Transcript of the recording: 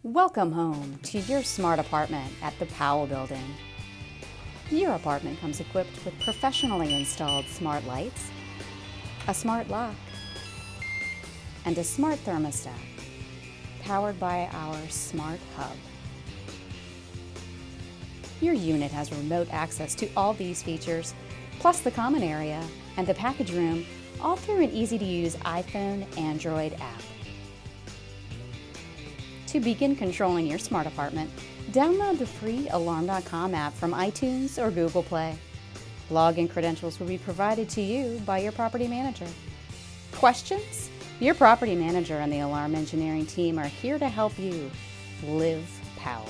Welcome home to your smart apartment at the Powell building. Your apartment comes equipped with professionally installed smart lights, a smart lock, and a smart thermostat powered by our smart hub. Your unit has remote access to all these features, plus the common area and the package room, all through an easy-to-use iPhone Android app. To begin controlling your smart apartment, download the free Alarm.com app from iTunes or Google Play. Login credentials will be provided to you by your property manager. Questions? Your property manager and the alarm engineering team are here to help you live Powell.